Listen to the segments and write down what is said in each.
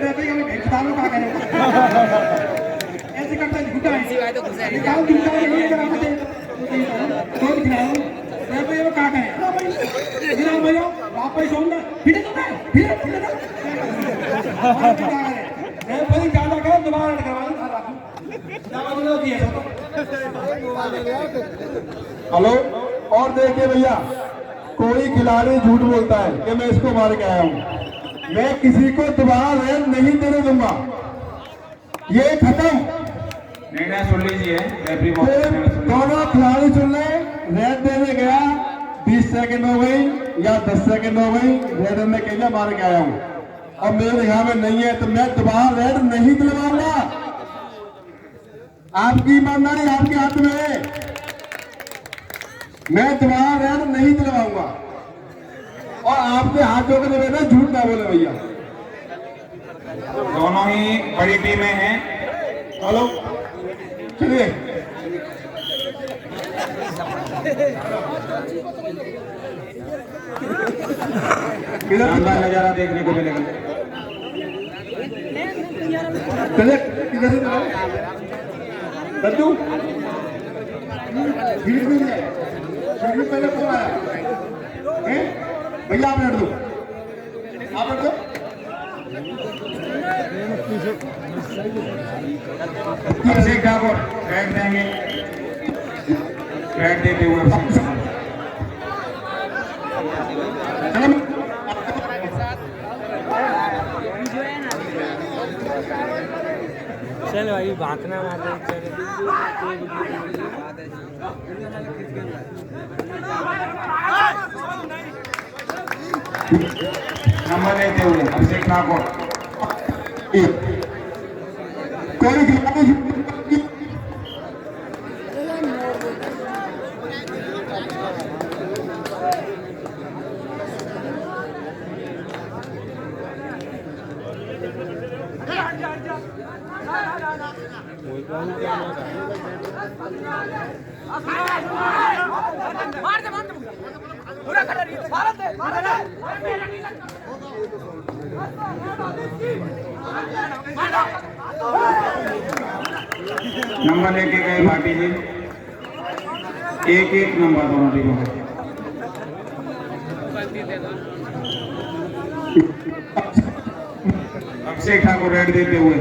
Referee का मैं खिताब का करेगा ऐसे करता झूठा है ऐसी बात तो घुसा है निकाल झूठा है ये करा मत तो दिखाओ रेफरी का करेगा बिना भैया वापस होंगे फिर तो फिर रेफरी ज्यादा करो दोबारा करवा हेलो। और देखिए भैया, कोई खिलाड़ी झूठ बोलता है कि मैं इसको मार के आया हूं, मैं किसी को दोबारा रेड नहीं देने दूंगा। ये खत्म, निर्णय सुन लीजिए। दोनों खिलाड़ी सुन ले, रेड देने गया 20 सेकंड हो गई या 10 सेकंड हो गई, रेड देने के लिए मार के आया हूं और मेरे यहाँ में नहीं है तो मैं दोबारा रेड नहीं दिलवाऊंगा। आपकी ईमानदारी आपके हाथ में है, मैं दोबारा रेड नहीं दिलवाऊंगा और आपके हाथों के निवेदन झूठ ना बोले भैया। दोनों ही बड़ी टीमें हैं। हेलो चलिए शानदार नजारा देखने को मिलेगा। चलिए किधर से दद्दू पहले कौन आया भैया? आप लड़ दो, आप लड़ दो। अभिषेक ठाकुर बैठ देंगे, बैठ देते हुए चल भाई भागना नंबर लेते हुए अभिषेक ठाकुर। कोई खिलाड़ी नंबर लेके गए भाटी जी, एक नंबर दोनों टीमों का। अभिषेक ठाकुर रेड देते हुए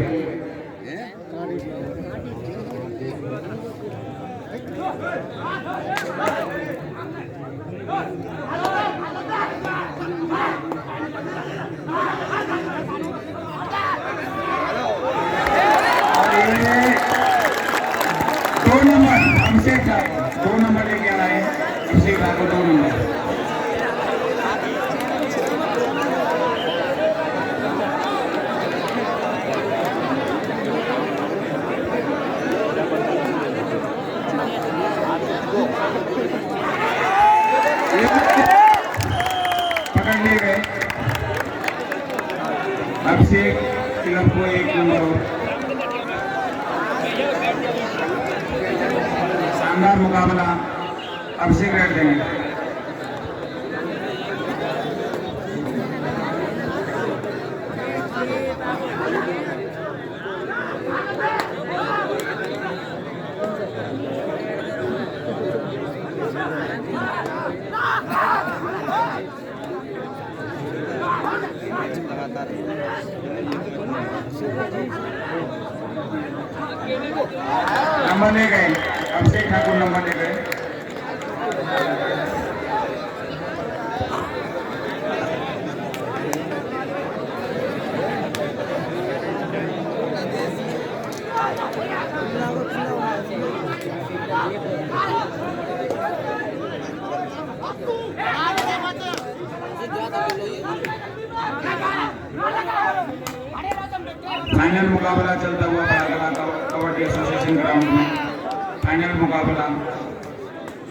अभिषेक ठाकुर 2 नंबर लेके आ रहे हैं। अभिषेक ठाकुर 2 नंबर। पकड़ लिए गए अभिषेक क्लब को 1 नंबर और शानदार मुकाबला। अभिषेक रेड देंगे। नंबर ले गए अभिषेक ठाकुर, नंबर ले गए। फाइनल मुकाबला चलता हुआ कबड्डी एसोसिएशन ग्राउंड में। फाइनल मुकाबला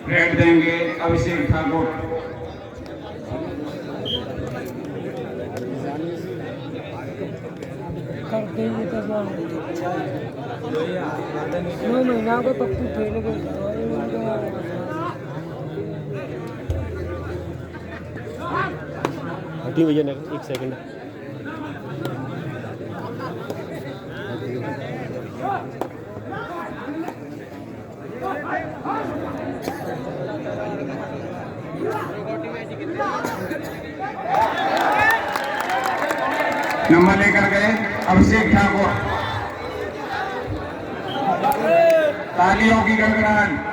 रेड देंगे अभिषेक ठाकुर। महीना को पप्पू खेल गए। हटी भैया, 1 सेकंड। नंबर लेकर गए अभिषेक ठाकुर। तालियों की गड़गड़ाहट।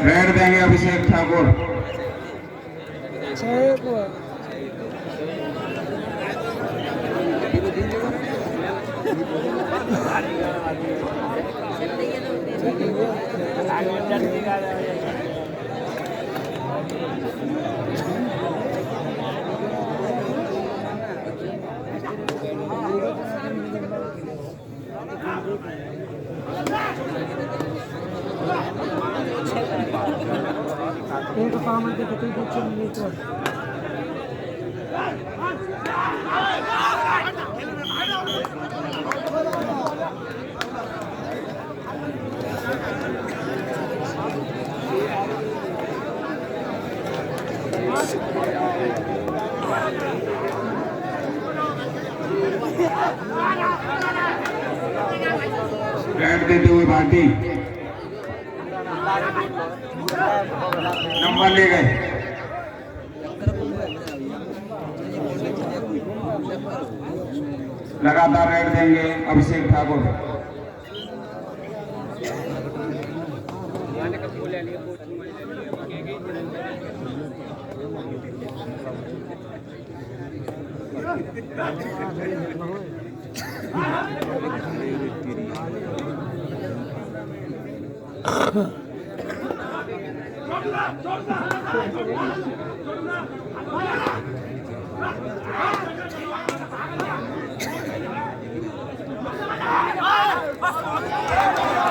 रेड देंगे अभिषेक ठाकुर। एक काम है कि कुछ नहीं तो रेड देते हुए पार्टी नंबर ले गए। लगातार रेड देंगे अभिषेक ठाकुर।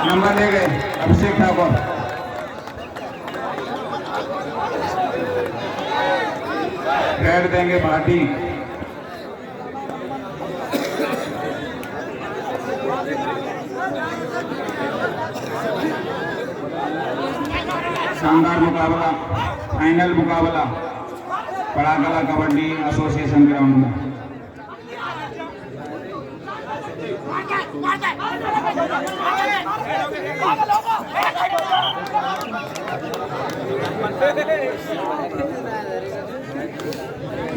नंबर ले गए अभिषेक ठाकुर। रेड देंगे भाटी। शानदार मुकाबला, फाइनल मुकाबला पड़ाकला कबड्डी एसोसिएशन ग्राउंड में।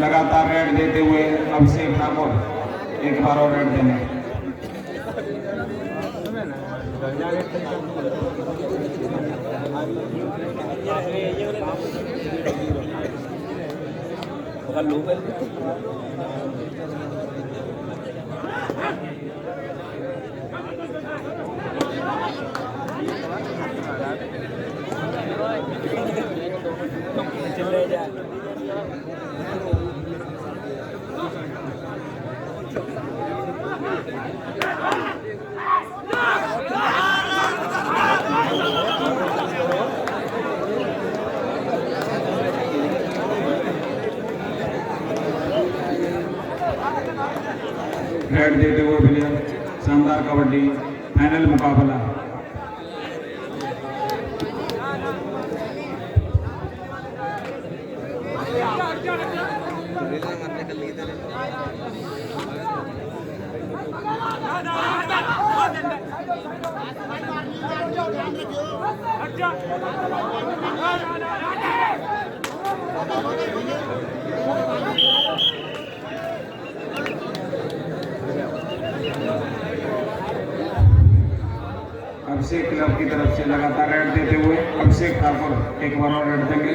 लगातार रेड देते हुए अभिषेक ठाकुर एक बार और रेड देंगे। रेड देते हुए प्लेयर, शानदार कबड्डी फाइनल मुकाबला। अभिषेक क्लब की तरफ से लगातार रेड देते हुए अभिषेक ठाकुर एक बार और रेड देंगे।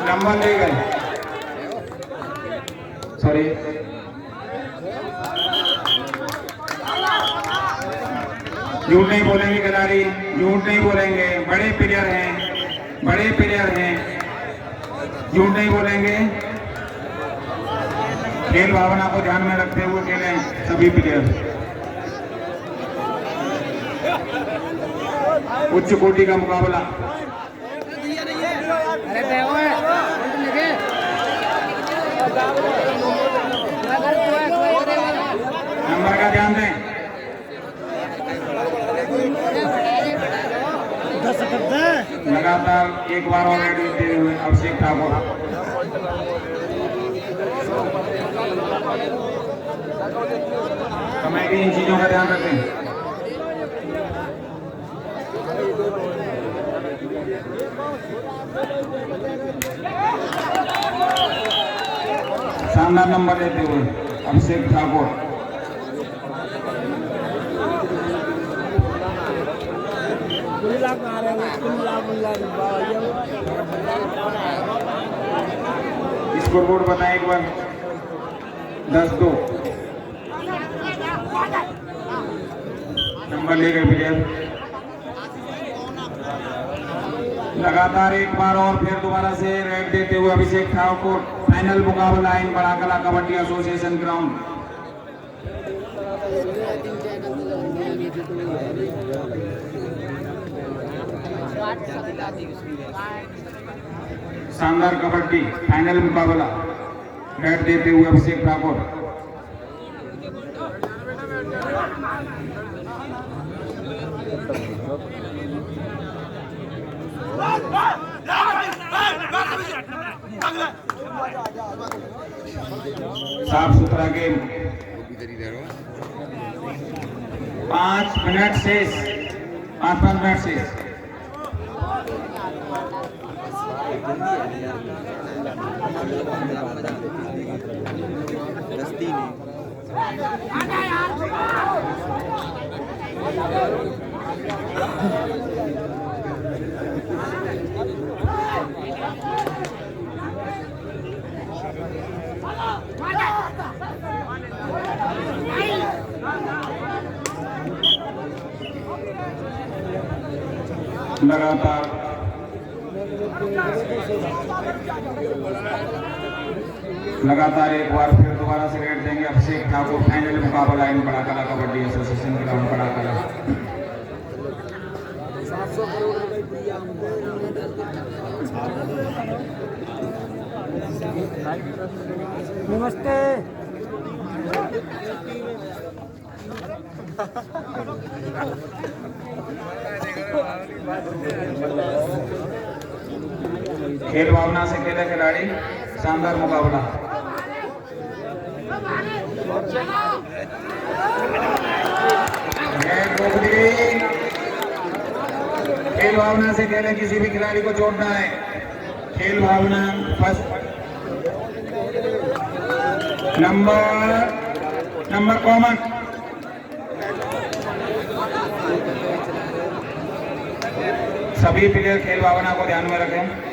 नंबर ले गए, सॉरी झूठ नहीं बोलेंगे खिलाड़ी, झूठ नहीं बोलेंगे, बड़े प्लेयर हैं, बड़े प्लेयर हैं, झूठ नहीं बोलेंगे। खेल भावना को ध्यान में रखते हुए खेलें सभी प्लेयर। उच्च कोटि का मुकाबला। नंबर का ध्यान दें। लगातार एक बार और रेड देते हुए अभिषेक ठाकुर। कमेटी इन चीजों का ध्यान रखें। शानदार नंबर लेते हुए अभिषेक ठाकुर। स्कोरबोर्ड बताएं एक बार। 10-2 नंबर ले गए प्लेयर। लगातार एक बार और फिर दोबारा से रेड देते हुए अभिषेक ठाकुर। फाइनल मुकाबला इन बड़ा कला कबड्डी एसोसिएशन ग्राउंड। शानदार कबड्डी फाइनल मुकाबला। रेड देते हुए अभिषेक ठाकुर। साफ सुथरा गेम। 5 मिनट शेष, 5 मिनट शेष। लगातार एक बार फिर दोबारा से रेड देंगे अभिषेक ठाकुर। फाइनल मुकाबला इन बड़ा कला कबड्डी एसोसिएशन ग्राउंड बड़ा कला। नमस्ते। खेल भावना से खेले खिलाड़ी। शानदार मुकाबला। खेल भावना से खेले, किसी भी खिलाड़ी को छोड़ना है। खेल भावना फर्स्ट। Number common. सभी प्लेयर खेल भावना को ध्यान में रखें।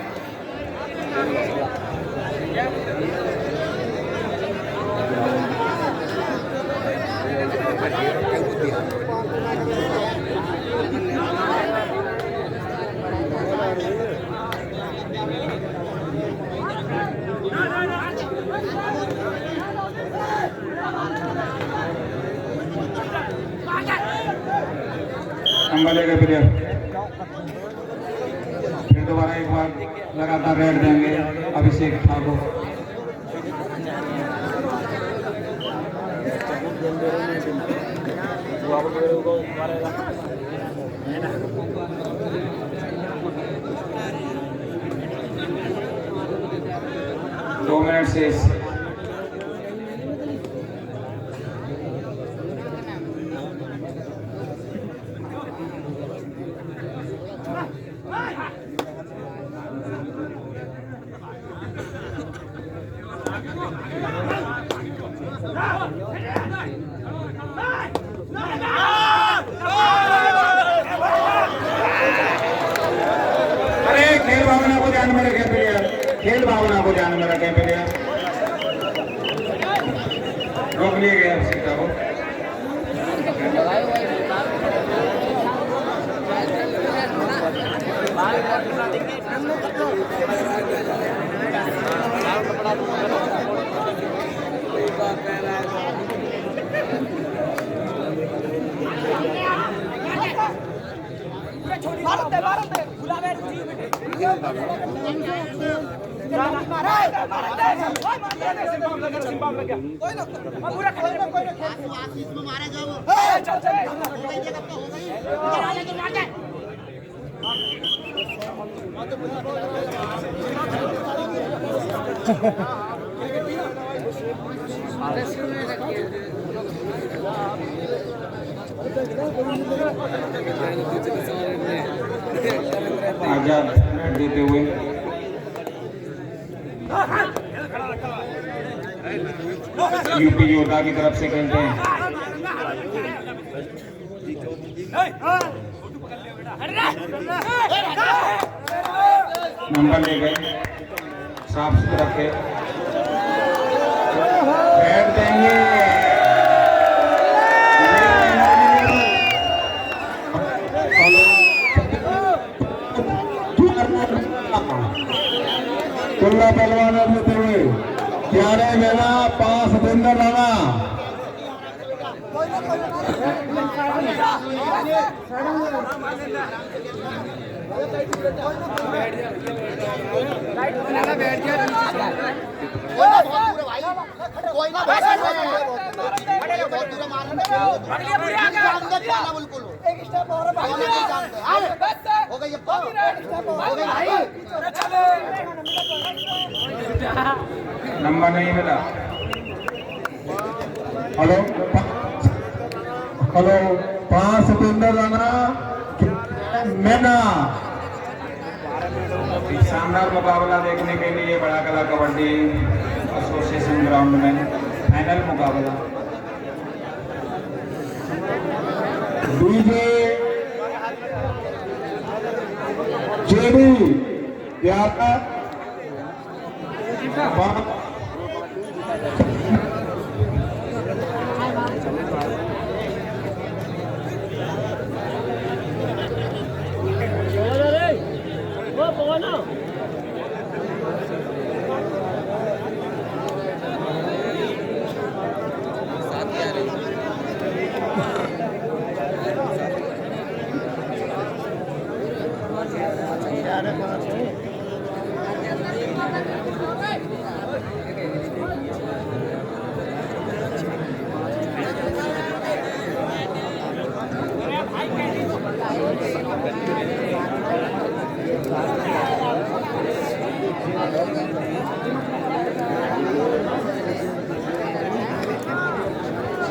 नंबर लेकर प्लेयर फिर दोबारा एक बार लगातार रेड देंगे अभिषेक ठाकुर। दो मिनट शेष। अरे खेल भावना को ध्यान में रखें प्लेयर, खेल भावना को ध्यान में रखें प्लेयर। रोक लिए गए अभिषेक को। आजाद रेड देते हुए यूपी योद्धा की तरफ से खेलते हैं। नंबर ले गए, साफ सुथरा खेल, रेड देंगे। खुला पहलवान देते हुए 11 मेरा 5 सतेंद्र राणा। नंबर नहीं मिला। हेलो 5 सतेंद्र राणा मैना। शानदार मुकाबला देखने के लिए बड़ा कला कबड्डी एसोसिएशन ग्राउंड में फाइनल मुकाबला। डीजे जेडी क्या था?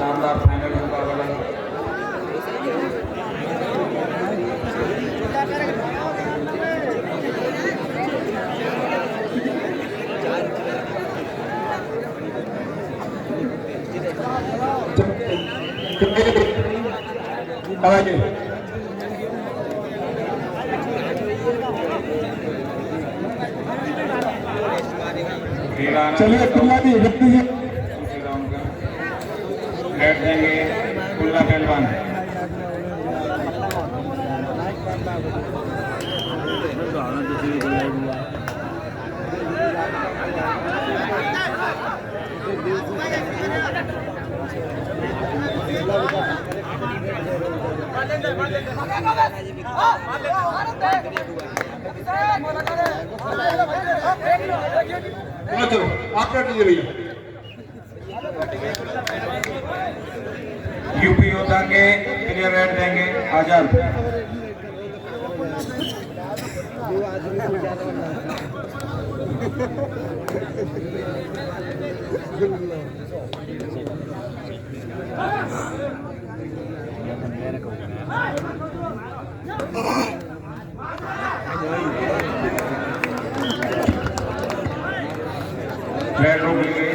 शानदार फाइनल मुकाबला। चलिए खुला भी दूसरे राउंड का रेड देंगे खुला पहलवान। चलो आप कर दीजिए भैया। यूपी योद्धा के क्लियर रेड देंगे आजाद। रेड रोक ली गई।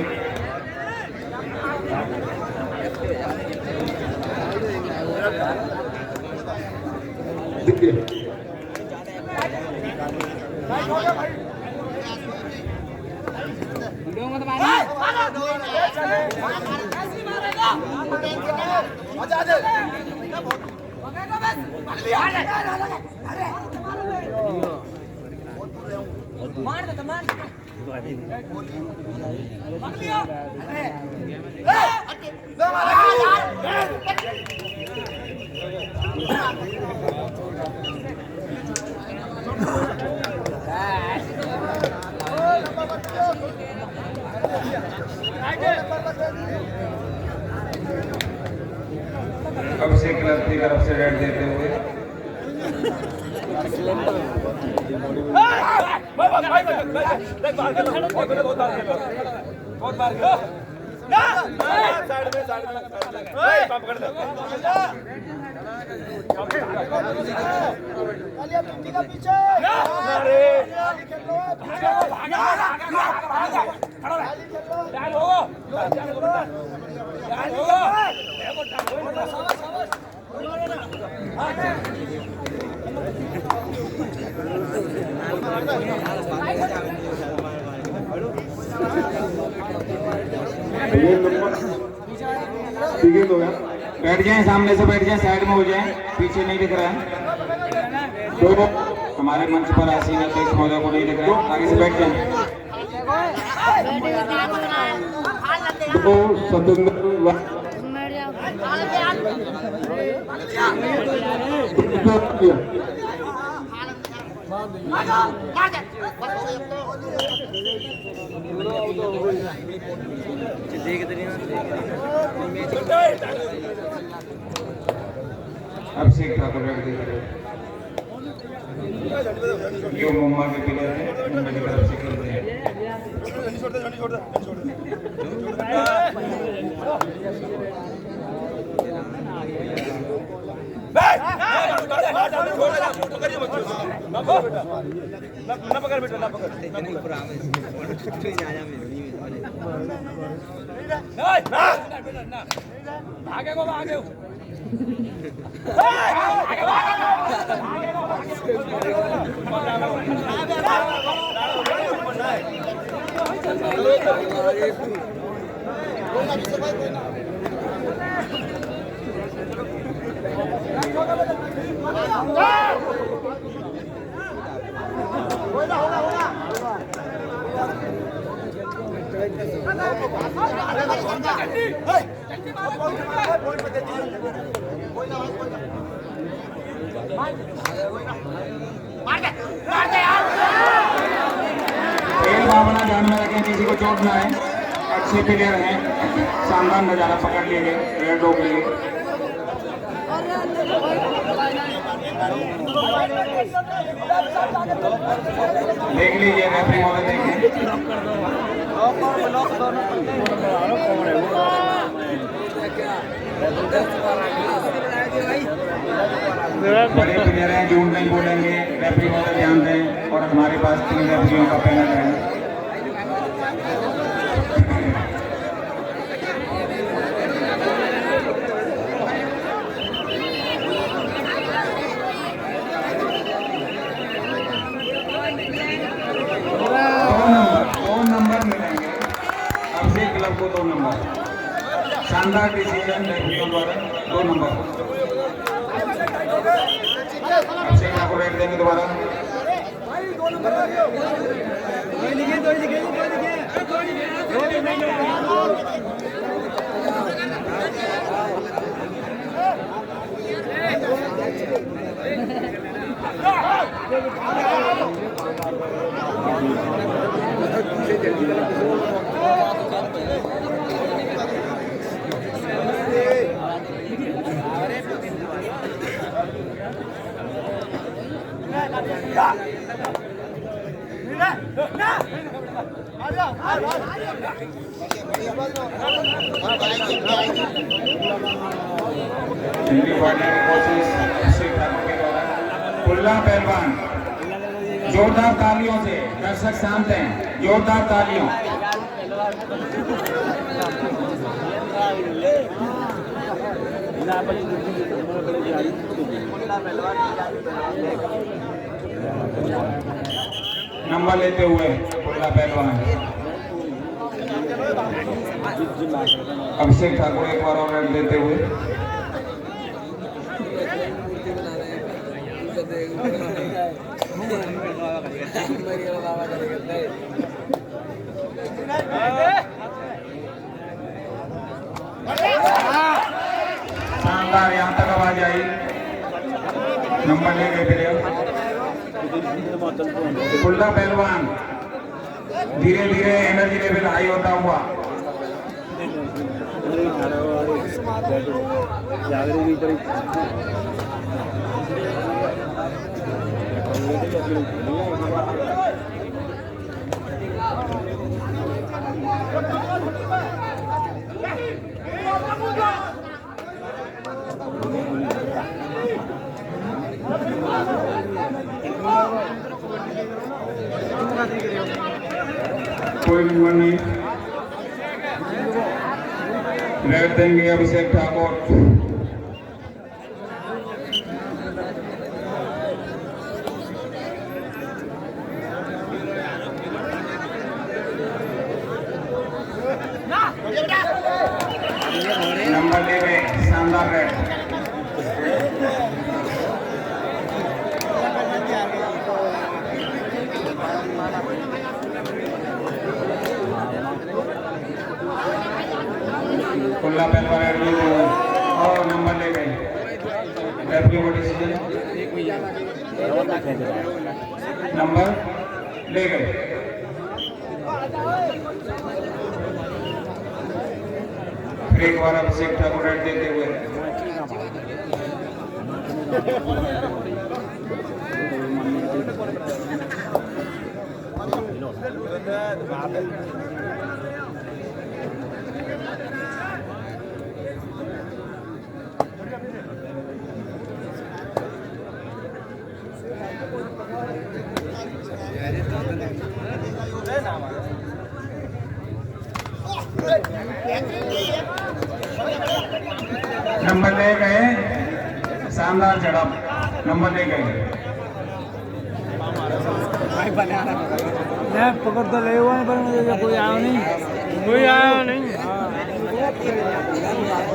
अभिषेक क्लब की तरफ से रेड देते हुए बैठ जाएं, सामने से बैठ जाएं, साइड में हो जाएं, पीछे नहीं दिख रहा है। तो हमारे मंच पर आसीन अध्यक्ष महोदय को नहीं दिख रहा है, आगे से बैठ जाएं। अभिषेक ठाकुर जो मुंबई के प्लेयर है, मुंबई की तरफ से खेलते हैं। भावना ध्यान में रखें, किसी को चोट ना है। अच्छे प्लेयर हैं, शानदार नजारा पकड़ लिए गए रेड के लिए। देख लीजिए, रेफरी महोदय देखें। बड़े प्लेयर हैं, झूठ नहीं बोलेंगे, रेफरी महोदय ध्यान दें। और हमारे पास 3 रेफरियों का पैनल है। दो नंबर मिलेंगे अभिषेक क्लब को, 2 नंबर। शानदार डिसीजन रेफरियों द्वारा, 2 नंबर। अभिषेक ठाकुर रेड देंगे दोबारा। हिंदी पार्टी की कोशिश अभिषेक ठाकुर के द्वारा। खुल्ला पहलवान, जोरदार तालियों से दर्शक शांत हैं, जोरदार तालियों। नंबर लेते हुए खुल्ला पहलवान अभिषेक ठाकुर एक बार और रेड देते हुए। शानदार, यहाँ तक आवाज आई, नंबर ले गए प्लेयर। खुल्ला पहलवान धीरे धीरे एनर्जी लेवल हाई होता हुआ कोई नंबर नहीं, रेड देंगे अभिषेक ठाकुर। नंबर ले गए, शानदार रेड। खुला पहलवान और नंबर ले गए, रेफरी को डिसीजन, नंबर ले गए। फिर एक बार अभिषेक ठाकुर रेड देते हुए नंबर ले गए, शानदार झड़प, नंबर ले गए। पकड़ तो ले हुआ है पर मुझे कोई आया नहीं, कोई आया नहीं।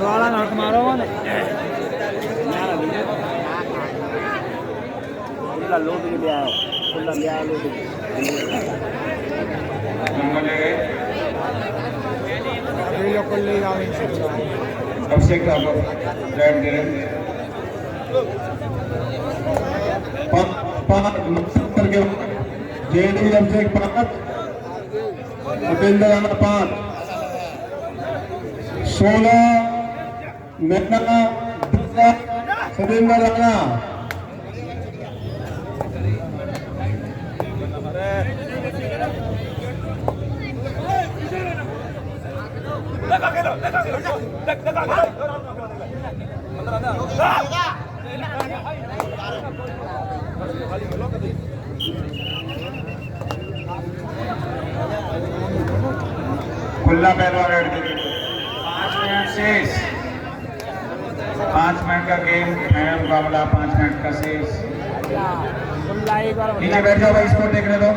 वाला नट मारो हुआ नहीं, लोड के लिए आओ, खुला ले आओ लोड। नंबर ले गए, ले आओ। अभिषेक ठाकुर रेड दे रहे। 5 के जेडी अभिषेक 5, उपेंद्र राणा 5, 16 मेहना सतेंद्र राणा। खुला पहलवान रेड दे, 5 मिनट शेष, 5 मिनट का गेम, फाइनल मुकाबला 5 मिनट का शेष। नीचे बैठ जाओ भाई, स्कोर देखने दो।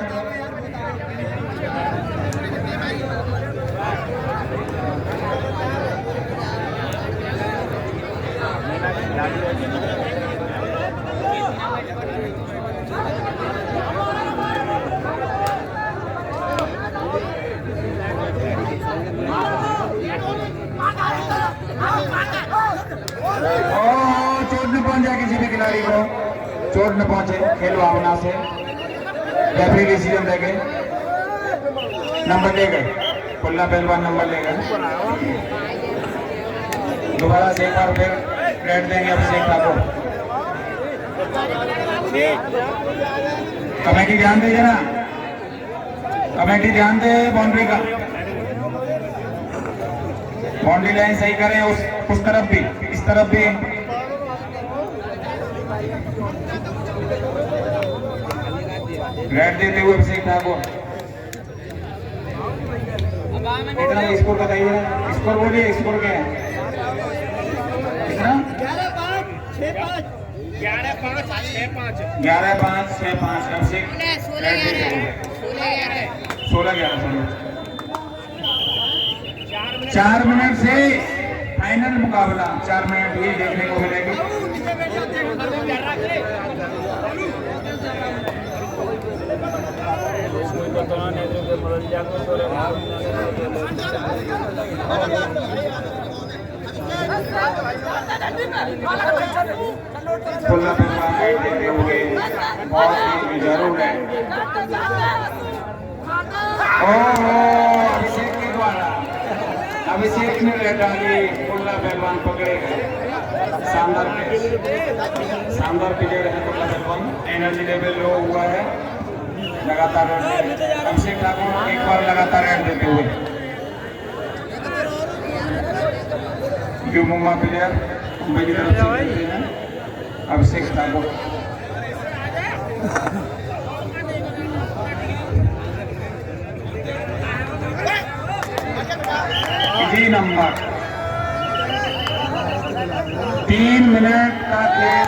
चोट न पहुंचा किसी भी खिलाड़ी को, चोट न पहुंचे, खेल भावना से रेफरी डिसीजन देंगे। नंबर ले गए, खुला पहलवान नंबर ले गए। दोबारा से एक बार फिर रेड देंगे अभिषेक ठाकुर। कमेटी ध्यान दे जरा, कमेटी ध्यान दे, बाउंड्री का बाउंड्री लाइन सही करें, उस तरफ भी इस तरफ भी। रेड देते हुए अभिषेक ठाकुर। कितना स्कोर बताइए, स्कोर बोलिए, स्कोर क्या है कितना? 11-5, 6-5 अभिषेक। 16-11 4 मिनट से फाइनल मुकाबला, 4 मिनट ही देखने को मिलेगी। खुला पहलवान राइट देते हुए बहुत ही जरूर है। अभिषेक के द्वारा अभिषेक ने रेड डाली, खुला पहलवान पकड़े गए। शानदार पीरियड है खुला पहलवान, एनर्जी लेवल लो हुआ है, लगातार अभिषेक ठाकुर एक बार लगातार रेड देते हुए युमुमा प्लेयर मुंबई की तरफ से खेलते हैं अभिषेक ठाकुर। जी नंबर 3 मिनट का खेल